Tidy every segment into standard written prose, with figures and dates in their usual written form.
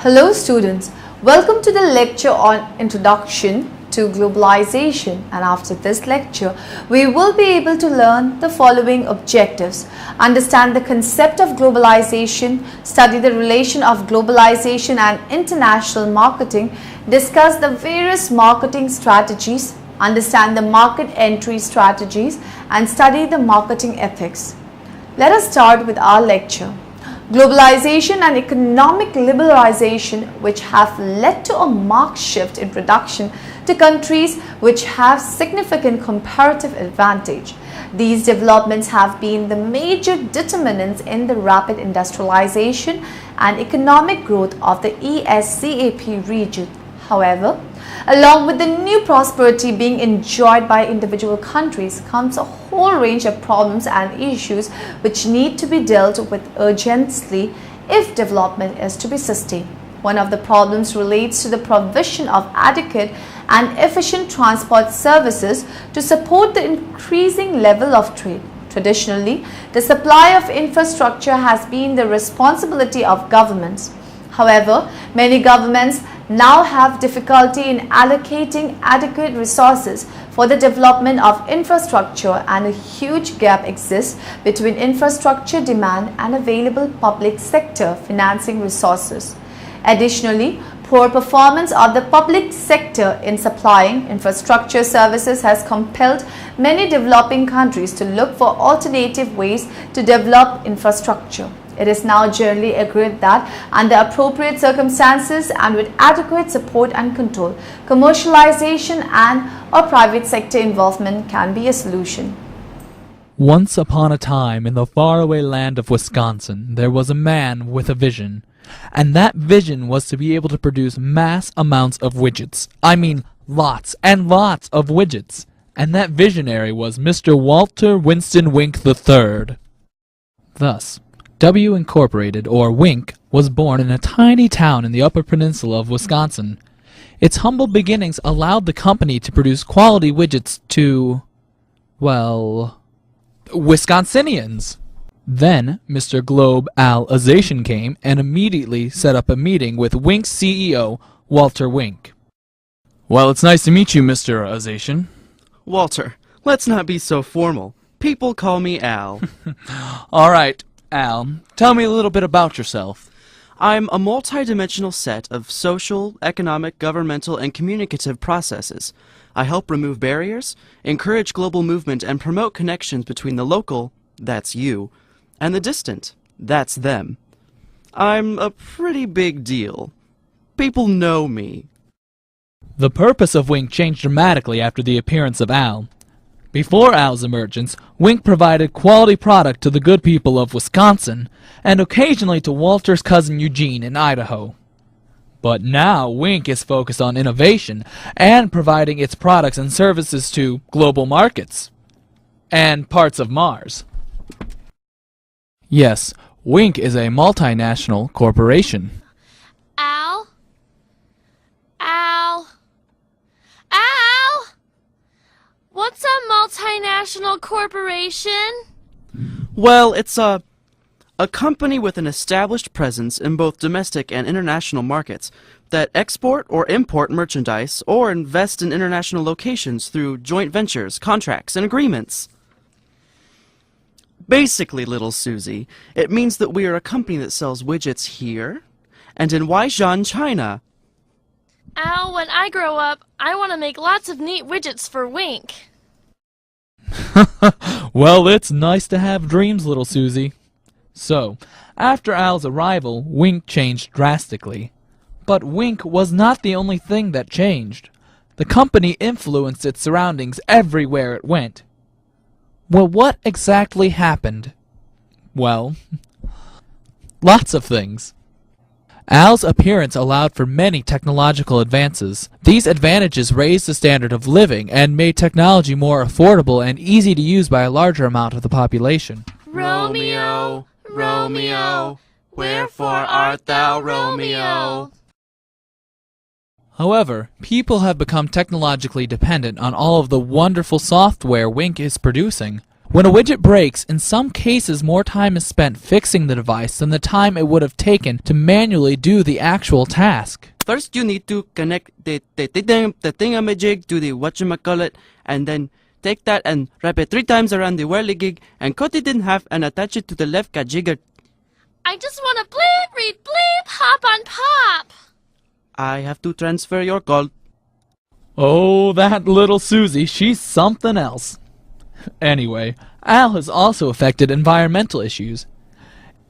Hello students, welcome to the lecture on Introduction to Globalization, and after this lecture we will be able to learn the following objectives: understand the concept of globalization, study the relation of globalization and international marketing, discuss the various marketing strategies, understand the market entry strategies, and study the marketing ethics. Let us start with our lecture. Globalization and economic liberalization, which have led to a marked shift in production to countries which have significant comparative advantage. These developments have been the major determinants in the rapid industrialization and economic growth of the ESCAP region. However, along with the new prosperity being enjoyed by individual countries comes a whole range of problems and issues which need to be dealt with urgently if development is to be sustained. One of the problems relates to the provision of adequate and efficient transport services to support the increasing level of trade. Traditionally, the supply of infrastructure has been the responsibility of governments. However, many governments now have difficulty in allocating adequate resources for the development of infrastructure, and a huge gap exists between infrastructure demand and available public sector financing resources. Additionally, poor performance of the public sector in supplying infrastructure services has compelled many developing countries to look for alternative ways to develop infrastructure. It is now generally agreed that under appropriate circumstances and with adequate support and control, commercialization and/or private sector involvement can be a solution. Once upon a time, in the faraway land of Wisconsin, there was a man with a vision. And that vision was to be able to produce mass amounts of widgets. I mean, lots and lots of widgets. And that visionary was Mr. Walter Winston Wink III. Thus, W Incorporated, or Wink, was born in a tiny town in the Upper Peninsula of Wisconsin. Its humble beginnings allowed the company to produce quality widgets to, well, Wisconsinians. Then Mr. Globalization came and immediately set up a meeting with Wink's CEO, Walter Wink. Well, it's nice to meet you, Mr. Azation. Walter, let's not be so formal. People call me Al. All right, Al, tell me a little bit about yourself. I'm a multi-dimensional set of social, economic, governmental, and communicative processes. I help remove barriers, encourage global movement, and promote connections between the local, that's you, and the distant, that's them. I'm a pretty big deal. People know me. The purpose of Wink changed dramatically after the appearance of Al. Before Al's emergence, Wink provided quality product to the good people of Wisconsin, and occasionally to Walter's cousin Eugene in Idaho. But now Wink is focused on innovation and providing its products and services to global markets and parts of Mars. Yes, Wink is a multinational corporation. Al? Al? Al? What's a multinational corporation? Well, it's a company with an established presence in both domestic and international markets that export or import merchandise or invest in international locations through joint ventures, contracts, and agreements. Basically, little Susie, it means that we are a company that sells widgets here and in Weizhou, China. Al, when I grow up, I want to make lots of neat widgets for Wink. Well, it's nice to have dreams, little Susie. So, after Al's arrival, Wink changed drastically. But Wink was not the only thing that changed. The company influenced its surroundings everywhere it went. Well, what exactly happened? Well, lots of things. Al's appearance allowed for many technological advances. These advantages raised the standard of living and made technology more affordable and easy to use by a larger amount of the population. Romeo, Romeo, wherefore art thou Romeo? However, people have become technologically dependent on all of the wonderful software Wink is producing. When a widget breaks, in some cases more time is spent fixing the device than the time it would have taken to manually do the actual task. First, you need to connect the thingamajig to the whatchamacallit, and then take that and wrap it 3 times around the whirligig and cut it in half and attach it to the left kajigger. I just want to bleep, read, bleep, hop on pop. I have to transfer your call. Oh, that little Susie, she's something else. Anyway, AL has also affected environmental issues.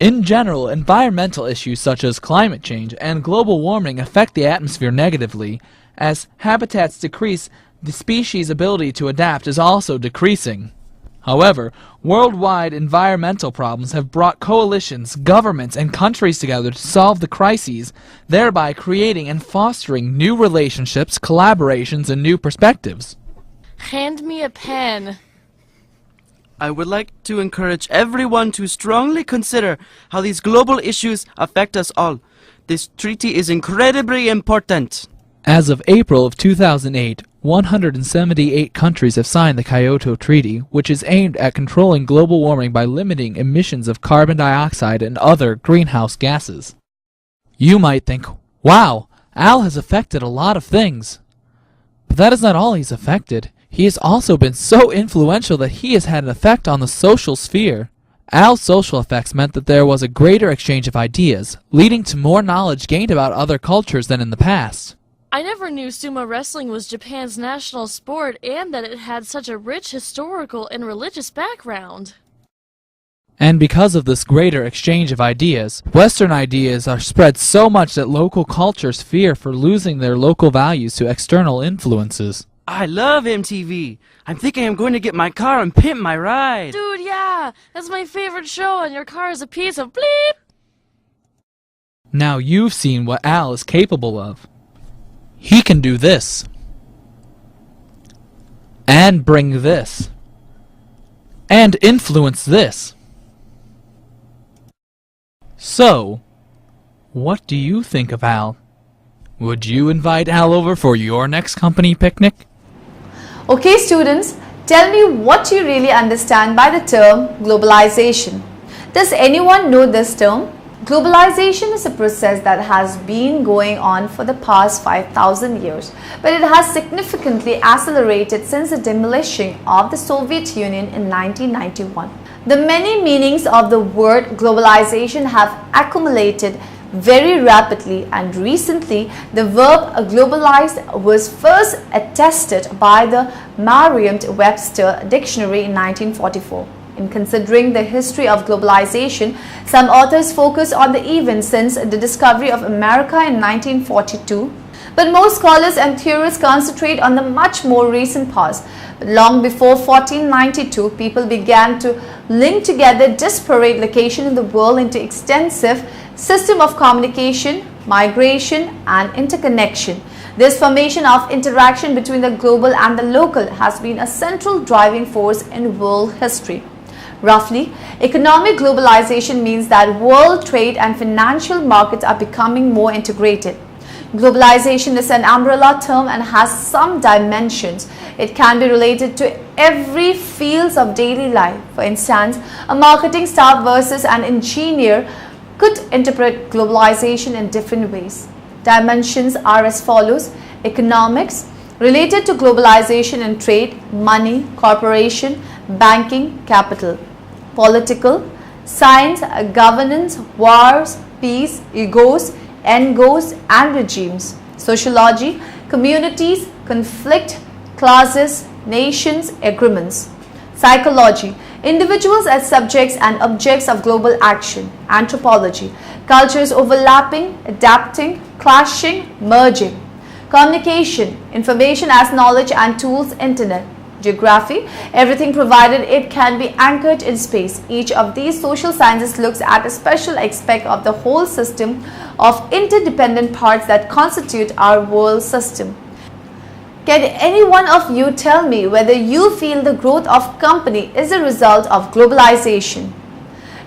In general, environmental issues such as climate change and global warming affect the atmosphere negatively. As habitats decrease, the species' ability to adapt is also decreasing. However, worldwide environmental problems have brought coalitions, governments, and countries together to solve the crises, thereby creating and fostering new relationships, collaborations, and new perspectives. Hand me a pen. I would like to encourage everyone to strongly consider how these global issues affect us all. This treaty is incredibly important. As of April of 2008, 178 countries have signed the Kyoto Treaty, which is aimed at controlling global warming by limiting emissions of carbon dioxide and other greenhouse gases. You might think, wow, Al has affected a lot of things. But that is not all he's affected. He has also been so influential that he has had an effect on the social sphere. Al's social effects meant that there was a greater exchange of ideas, leading to more knowledge gained about other cultures than in the past. I never knew sumo wrestling was Japan's national sport and that it had such a rich historical and religious background. And because of this greater exchange of ideas, Western ideas are spread so much that local cultures fear for losing their local values to external influences. I love MTV. I'm thinking I'm going to get my car and pimp my ride. Dude, yeah, that's my favorite show, and your car is a piece of bleep. Now you've seen what Al is capable of. He can do this. And bring this. And influence this. So, what do you think of Al? Would you invite Al over for your next company picnic? Okay students, tell me what you really understand by the term globalization. Does anyone know this term? Globalization is a process that has been going on for the past 5,000 years, but it has significantly accelerated since the demolition of the Soviet Union in 1991. The many meanings of the word globalization have accumulated very rapidly, and recently the verb globalized was first attested by the Merriam-Webster dictionary in 1944. In considering the history of globalization, some authors focus on the events since the discovery of America in 1942, but most scholars and theorists concentrate on the much more recent past. Long before 1492, people began to link together disparate locations in the world into extensive system of communication, migration, and interconnection. This formation of interaction between the global and the local has been a central driving force in world history. Roughly, economic globalization means that world trade and financial markets are becoming more integrated. Globalization is an umbrella term and has some dimensions. It can be related to every field of daily life. For instance, a marketing staff versus an engineer could interpret globalization in different ways. Dimensions are as follows: economics, related to globalization and trade, money, corporation, banking, capital. Political, science, governance, wars, peace, egos, end goals, and regimes. Sociology, communities, conflict, classes, nations, agreements. Psychology, individuals as subjects and objects of global action. Anthropology, cultures overlapping, adapting, clashing, merging. Communication, information as knowledge and tools, internet. Geography, everything provided it can be anchored in space. Each of these social sciences looks at a special aspect of the whole system of interdependent parts that constitute our world system. Can any one of you tell me whether you feel the growth of company is a result of globalization?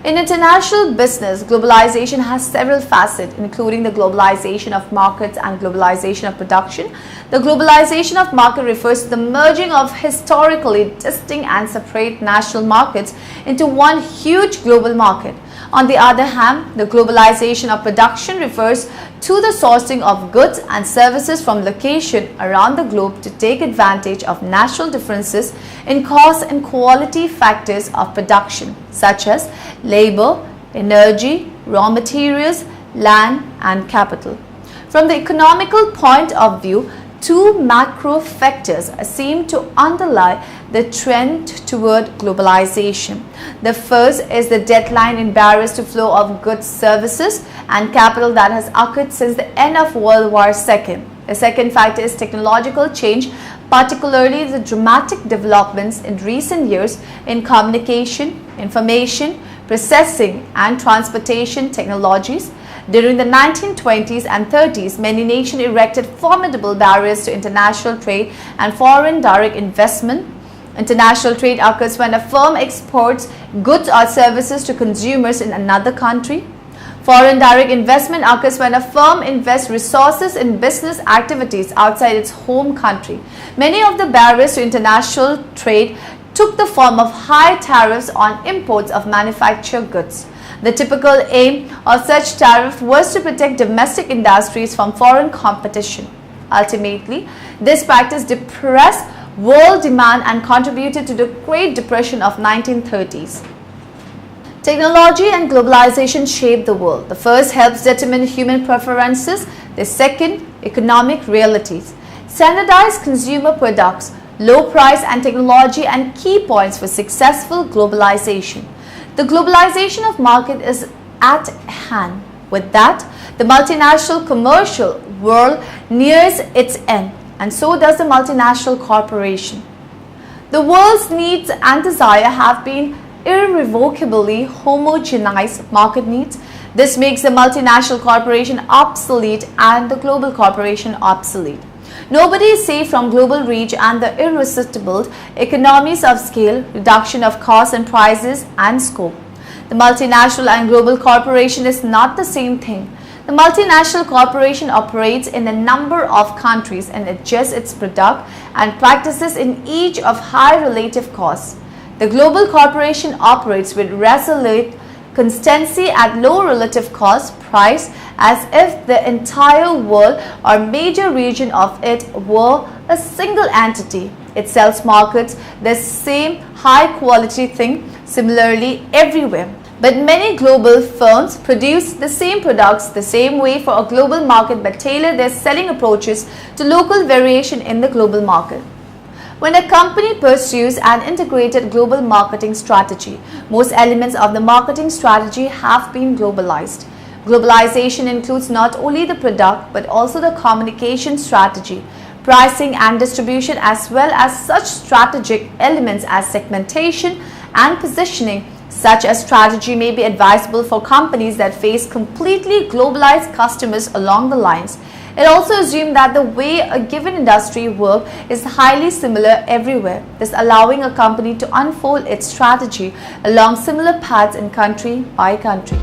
In international business, globalization has several facets, including the globalization of markets and globalization of production. The globalization of market refers to the merging of historically distinct and separate national markets into one huge global market. On the other hand, the globalization of production refers to the sourcing of goods and services from locations around the globe to take advantage of national differences in cost and quality factors of production, such as labor, energy, raw materials, land, and capital. From the economical point of view, two macro factors seem to underlie the trend toward globalization. The first is the decline in barriers to flow of goods, services, and capital that has occurred since the end of World War II. The second factor is technological change, particularly the dramatic developments in recent years in communication, information, processing, and transportation technologies. During the 1920s and 30s, many nations erected formidable barriers to international trade and foreign direct investment. International trade occurs when a firm exports goods or services to consumers in another country. Foreign direct investment occurs when a firm invests resources in business activities outside its home country. Many of the barriers to international trade took the form of high tariffs on imports of manufactured goods. The typical aim of such tariff was to protect domestic industries from foreign competition. Ultimately, this practice depressed world demand and contributed to the Great Depression of 1930s. Technology and globalization shape the world. The first helps determine human preferences, the second, economic realities. Standardized consumer products, low price and technology and key points for successful globalization. The globalization of market is at hand. With that, the multinational commercial world nears its end, and so does the multinational corporation. The world's needs and desire have been irrevocably homogenized market needs. This makes the multinational corporation obsolete and the global corporation obsolete. Nobody is safe from global reach and the irresistible economies of scale, reduction of costs and prices and scope. The multinational and global corporation is not the same thing. The multinational corporation operates in a number of countries and adjusts its product and practices in each of high relative costs. The global corporation operates with resolute constancy at low relative cost price as if the entire world or major region of it were a single entity. It sells markets the same high quality thing similarly everywhere. But many global firms produce the same products the same way for a global market but tailor their selling approaches to local variation in the global market. When a company pursues an integrated global marketing strategy, most elements of the marketing strategy have been globalized. Globalization includes not only the product but also the communication strategy, pricing and distribution, as well as such strategic elements as segmentation and positioning. Such a strategy may be advisable for companies that face completely globalized customers along the lines. It also assumes that the way a given industry works is highly similar everywhere, thus allowing a company to unfold its strategy along similar paths in country by country.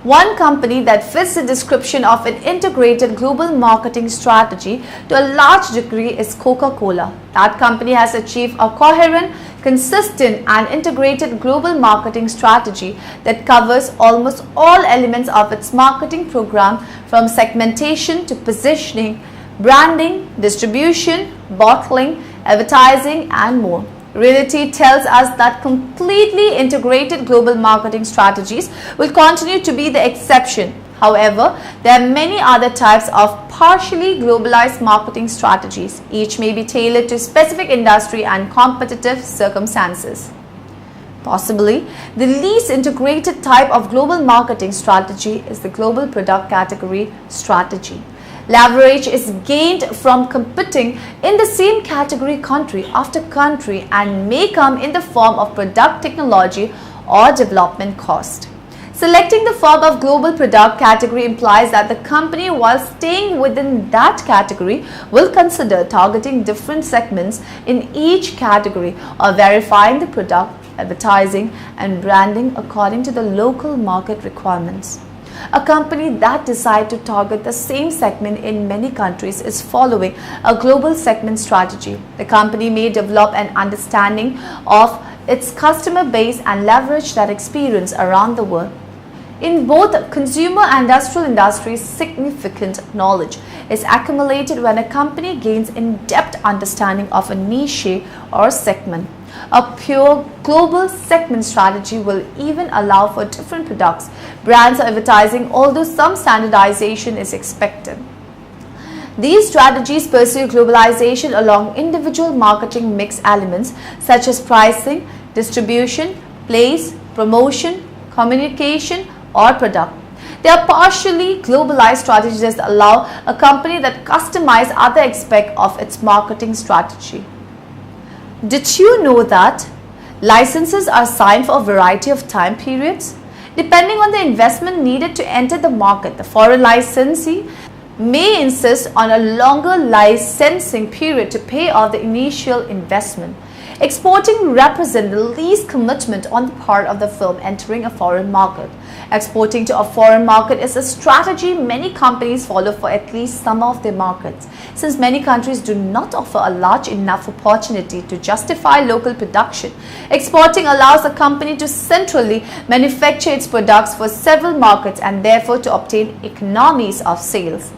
One company that fits the description of an integrated global marketing strategy to a large degree is Coca-Cola. That company has achieved a coherent, consistent and integrated global marketing strategy that covers almost all elements of its marketing program, from segmentation to positioning, branding, distribution, bottling, advertising and more. Reality tells us that completely integrated global marketing strategies will continue to be the exception. However, there are many other types of partially globalized marketing strategies. Each may be tailored to specific industry and competitive circumstances. Possibly, the least integrated type of global marketing strategy is the global product category strategy. Leverage is gained from competing in the same category country after country and may come in the form of product technology or development cost. Selecting the form of global product category implies that the company, while staying within that category, will consider targeting different segments in each category or verifying the product, advertising and branding according to the local market requirements. A company that decides to target the same segment in many countries is following a global segment strategy. The company may develop an understanding of its customer base and leverage that experience around the world. In both consumer and industrial industries, significant knowledge is accumulated when a company gains in-depth understanding of a niche or segment. A pure global segment strategy will even allow for different products, brands, or advertising, although some standardization is expected. These strategies pursue globalization along individual marketing mix elements such as pricing, distribution, place, promotion, communication, or product. They are partially globalized strategies that allow a company that customize other aspects of its marketing strategy. Did you know that licenses are signed for a variety of time periods? Depending on the investment needed to enter the market, the foreign licensee may insist on a longer licensing period to pay off the initial investment. Exporting represents the least commitment on the part of the firm entering a foreign market. Exporting to a foreign market is a strategy many companies follow for at least some of their markets. Since many countries do not offer a large enough opportunity to justify local production, exporting allows a company to centrally manufacture its products for several markets and therefore to obtain economies of sales.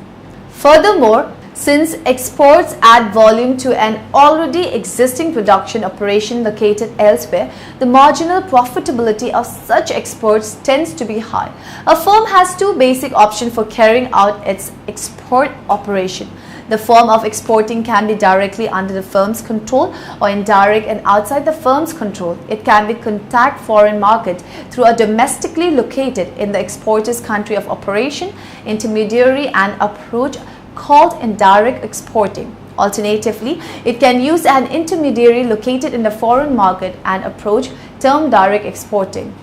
Furthermore, since exports add volume to an already existing production operation located elsewhere, the marginal profitability of such exports tends to be high. A firm has two basic options for carrying out its export operation. The form of exporting can be directly under the firm's control or indirect and outside the firm's control. It can be contact foreign market through a domestically located in the exporter's country of operation intermediary and approach called indirect exporting. Alternatively, it can use an intermediary located in the foreign market and approach termed direct exporting.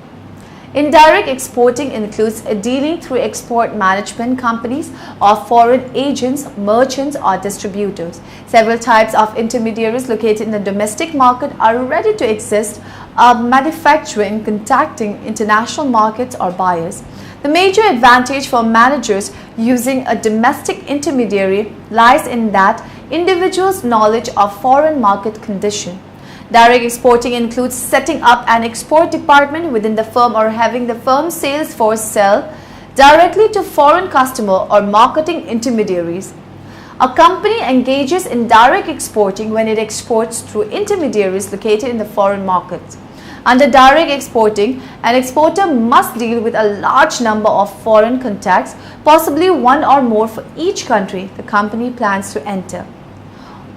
Indirect exporting includes dealing through export management companies or foreign agents, merchants or distributors. Several types of intermediaries located in the domestic market are ready to exist, manufacturing, contacting international markets or buyers. The major advantage for managers using a domestic intermediary lies in that individuals' knowledge of foreign market condition. Direct exporting includes setting up an export department within the firm or having the firm's sales force sell directly to foreign customer or marketing intermediaries. A company engages in direct exporting when it exports through intermediaries located in the foreign market. Under direct exporting, an exporter must deal with a large number of foreign contacts, possibly one or more for each country the company plans to enter.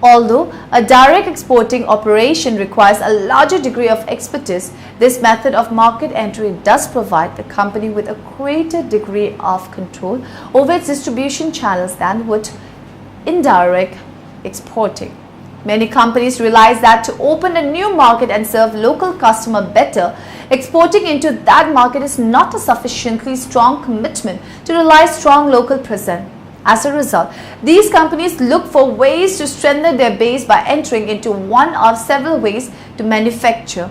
Although a direct exporting operation requires a larger degree of expertise, this method of market entry does provide the company with a greater degree of control over its distribution channels than would indirect exporting. Many companies realize that to open a new market and serve local customer better, exporting into that market is not a sufficiently strong commitment to rely strong local presence. As a result, these companies look for ways to strengthen their base by entering into one of several ways to manufacture.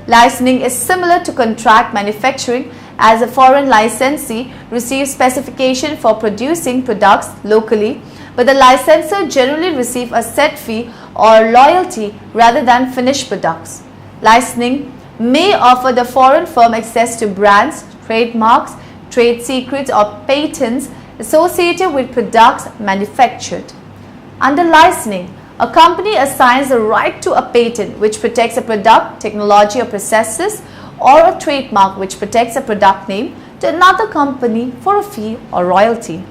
Licensing is similar to contract manufacturing, as a foreign licensee receives specification for producing products locally, but the licensor generally receives a set fee or royalty rather than finished products. Licensing may offer the foreign firm access to brands, trademarks, trade secrets or patents associated with products manufactured. Under licensing, a company assigns the right to a patent which protects a product, technology or processes, or a trademark which protects a product name to another company for a fee or royalty.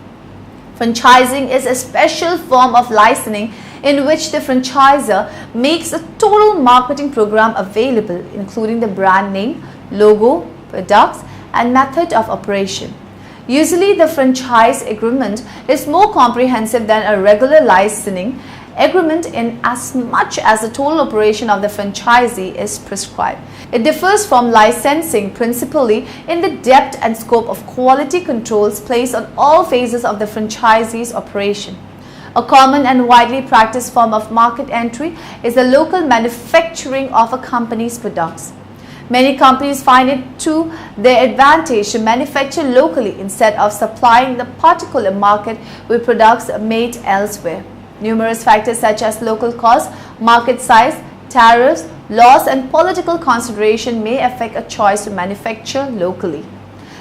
Franchising is a special form of licensing in which the franchisor makes a total marketing program available, including the brand name, logo, products, and method of operation. Usually, the franchise agreement is more comprehensive than a regular licensing agreement in as much as the total operation of the franchisee is prescribed. It differs from licensing principally in the depth and scope of quality controls placed on all phases of the franchisee's operation. A common and widely practiced form of market entry is the local manufacturing of a company's products. Many companies find it to their advantage to manufacture locally instead of supplying the particular market with products made elsewhere. Numerous factors such as local cost, market size, tariffs, laws and political consideration may affect a choice to manufacture locally.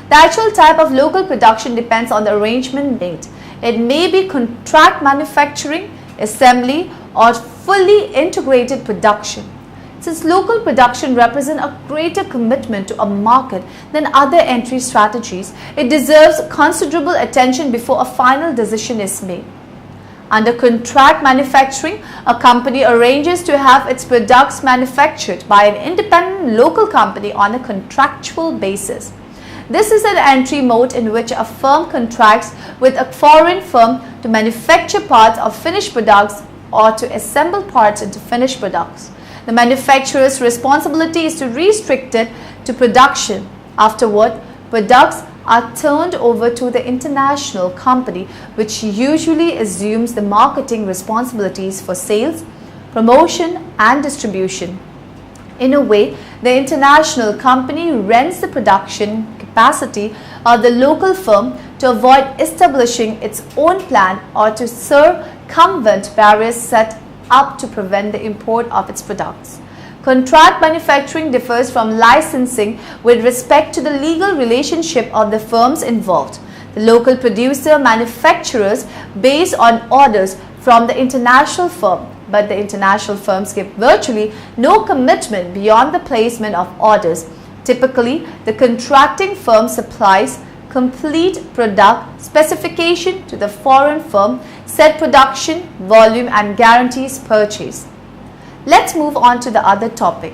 The actual type of local production depends on the arrangement made. It may be contract manufacturing, assembly or fully integrated production. Since local production represents a greater commitment to a market than other entry strategies, it deserves considerable attention before a final decision is made. Under contract manufacturing, a company arranges to have its products manufactured by an independent local company on a contractual basis. This is an entry mode in which a firm contracts with a foreign firm to manufacture parts of finished products or to assemble parts into finished products. The manufacturer's responsibility is to restrict it to production. Afterward, products are turned over to the international company, which usually assumes the marketing responsibilities for sales, promotion and distribution. In a way, the international company rents the production capacity of the local firm to avoid establishing its own plant or to circumvent barriers set up to prevent the import of its products. Contract manufacturing differs from licensing with respect to the legal relationship of the firms involved. The local producer manufacturers based on orders from the international firm, but the international firms give virtually no commitment beyond the placement of orders. Typically, the contracting firm supplies complete product specification to the foreign firm, set production, volume and guarantees purchase. Let's move on to the other topic.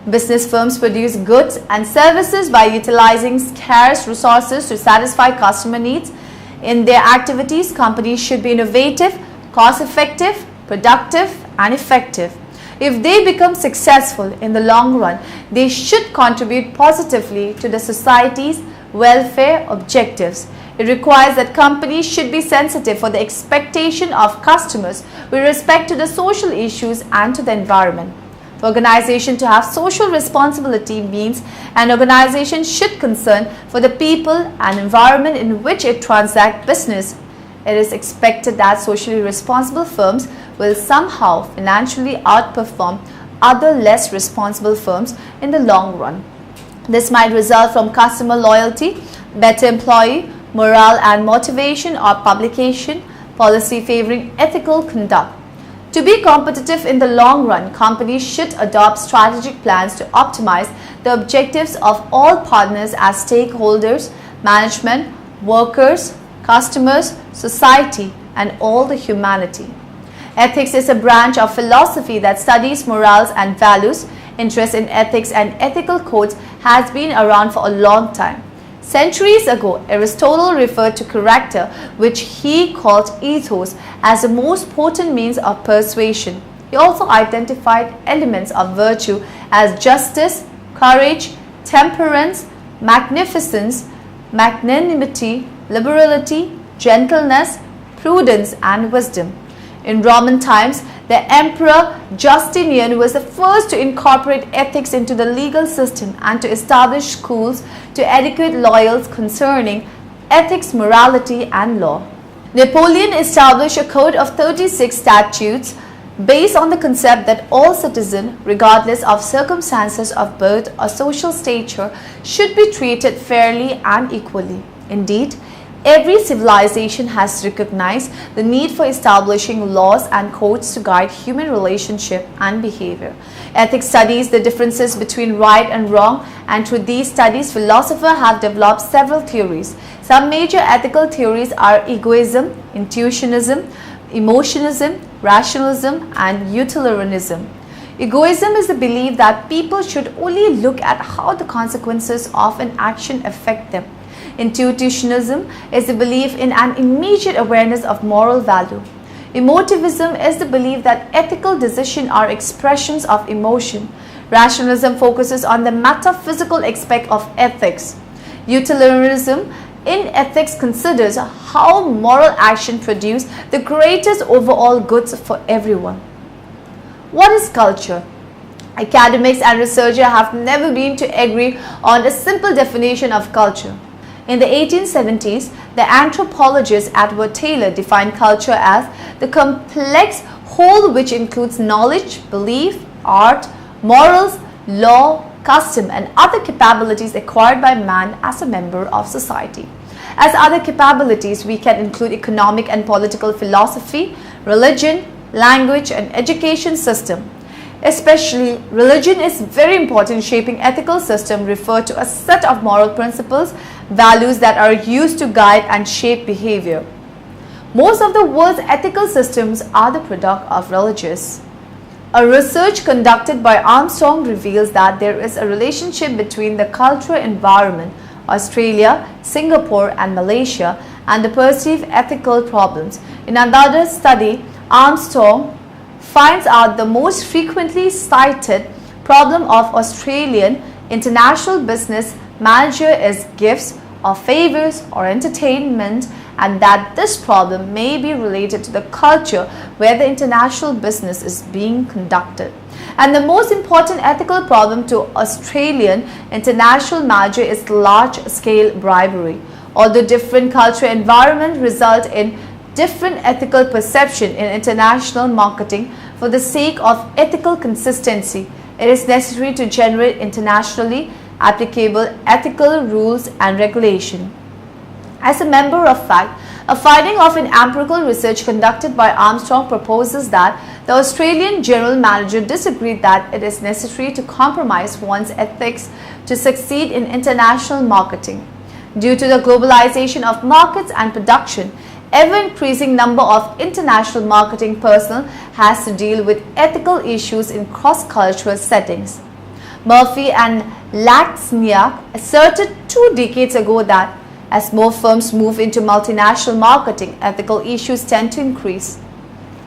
Business firms produce goods and services by utilizing scarce resources to satisfy customer needs. In their activities, companies should be innovative, cost-effective, productive and effective. If they become successful in the long run, they should contribute positively to the society's welfare objectives. It requires that companies should be sensitive for the expectation of customers with respect to the social issues and to the environment. For organization to have social responsibility means an organization should concern for the people and environment in which it transacts business. It is expected that socially responsible firms will somehow financially outperform other less responsible firms in the long run. This might result from customer loyalty, better employee morale and motivation, or publication policy favoring ethical conduct. To be competitive in the long run, companies should adopt strategic plans to optimize the objectives of all partners as stakeholders, management, workers, customers, society, and all the humanity. Ethics is a branch of philosophy that studies morals and values. Interest in ethics and ethical codes has been around for a long time. Centuries ago, Aristotle referred to character, which he called ethos, as the most potent means of persuasion. He also identified elements of virtue as justice, courage, temperance, magnificence, magnanimity, liberality, gentleness, prudence, and wisdom. In Roman times, The Emperor Justinian was the first to incorporate ethics into the legal system and to establish schools to educate lawyers concerning ethics, morality, and law. Napoleon established a code of 36 statutes based on the concept that all citizens, regardless of circumstances of birth or social stature, should be treated fairly and equally. Indeed, every civilization has recognized the need for establishing laws and codes to guide human relationship and behavior. Ethics studies the differences between right and wrong, and through these studies, philosophers have developed several theories. Some major ethical theories are egoism, intuitionism, emotionism, rationalism, and utilitarianism. Egoism is the belief that people should only look at how the consequences of an action affect them. Intuitionism is the belief in an immediate awareness of moral value. Emotivism is the belief that ethical decisions are expressions of emotion. Rationalism focuses on the metaphysical aspect of ethics. Utilitarianism in ethics considers how moral action produces the greatest overall goods for everyone. What is culture? Academics and researchers have never been to agree on a simple definition of culture. In the 1870s, the anthropologist Edward Taylor defined culture as the complex whole which includes knowledge, belief, art, morals, law, custom, and other capabilities acquired by man as a member of society. As other capabilities, we can include economic and political philosophy, religion, language, and education system. Especially, religion is very important in shaping ethical system referred to a set of moral principles, values that are used to guide and shape behavior. Most of the world's ethical systems are the product of religions. A research conducted by Armstrong reveals that there is a relationship between the cultural environment, Australia, Singapore, and Malaysia, and the perceived ethical problems. In another study, Armstrong finds out the most frequently cited problem of Australian international business manager is gifts or favors or entertainment, and that this problem may be related to the culture where the international business is being conducted. And the most important ethical problem to Australian international manager is large-scale bribery. Although different cultural environments result in different ethical perception in international marketing, for the sake of ethical consistency, it is necessary to generate internationally applicable ethical rules and regulation. As a matter of fact, a finding of an empirical research conducted by Armstrong proposes that the Australian general manager disagreed that it is necessary to compromise one's ethics to succeed in international marketing. Due to the globalization of markets and production, ever-increasing number of international marketing personnel has to deal with ethical issues in cross-cultural settings. Murphy and Laxniak asserted 2 decades ago that as more firms move into multinational marketing, ethical issues tend to increase.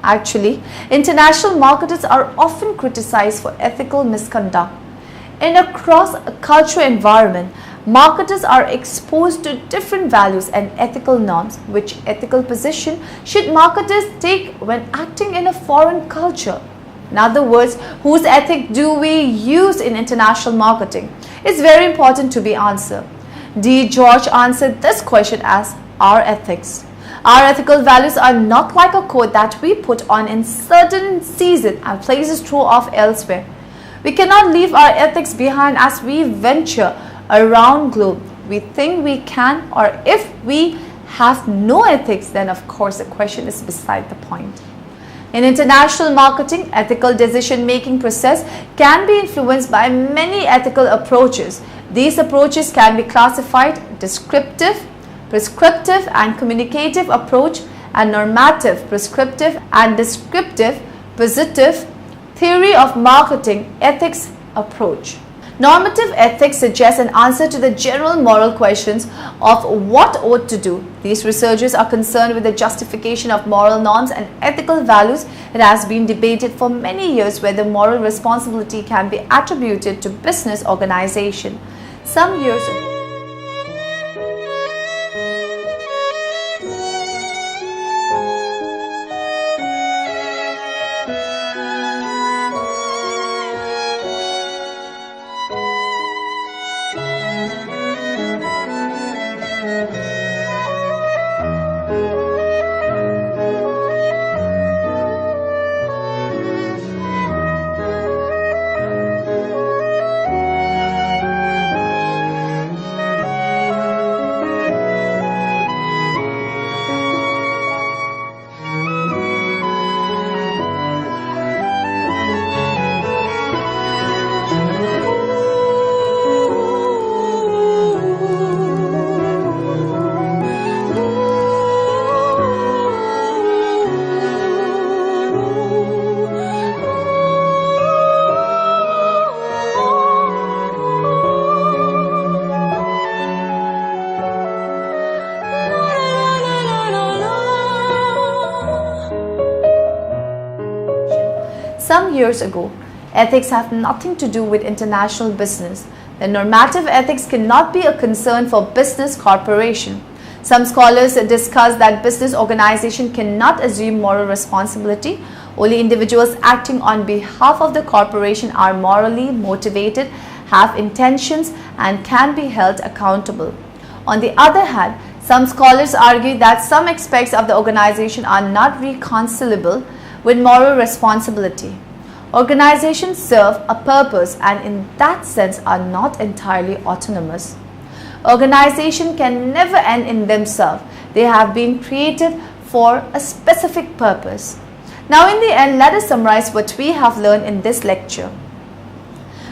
Actually, international marketers are often criticized for ethical misconduct. In a cross-cultural environment, marketers are exposed to different values and ethical norms. Which ethical position should marketers take when acting in a foreign culture? In other words, whose ethic do we use in international marketing? It's very important to be answered. D. George answered this question as our ethics. Our ethical values are not like a coat that we put on in certain seasons and places throw off elsewhere. We cannot leave our ethics behind as we venture around globe. We think we can, or if we have no ethics, then of course the question is beside the point. In international marketing, ethical decision-making process can be influenced by many ethical approaches. These approaches can be classified descriptive, prescriptive and communicative approach, and normative, prescriptive and descriptive, positive, theory of marketing, ethics approach. Normative ethics suggests an answer to the general moral questions of what ought to do. These researchers are concerned with the justification of moral norms and ethical values. It has been debated for many years whether moral responsibility can be attributed to business organization. Some years ago, some years ago, ethics have nothing to do with international business. The normative ethics cannot be a concern for business corporation. Some scholars discuss that business organization cannot assume moral responsibility. Only individuals acting on behalf of the corporation are morally motivated, have intentions, and can be held accountable. On the other hand, some scholars argue that some aspects of the organization are not reconcilable with moral responsibility. Organizations serve a purpose and in that sense are not entirely autonomous. Organizations can never end in themselves. They have been created for a specific purpose. Now in the end, let us summarize what we have learned in this lecture.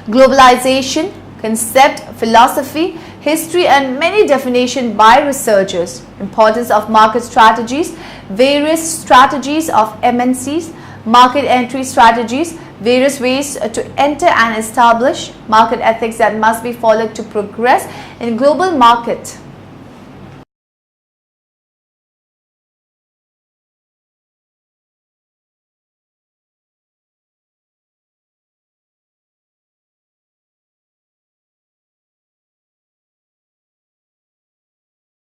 Globalization, concept, philosophy, history and many definitions by researchers. Importance of market strategies, various strategies of MNCs, market entry strategies, various ways to enter and establish market ethics that must be followed to progress in global market.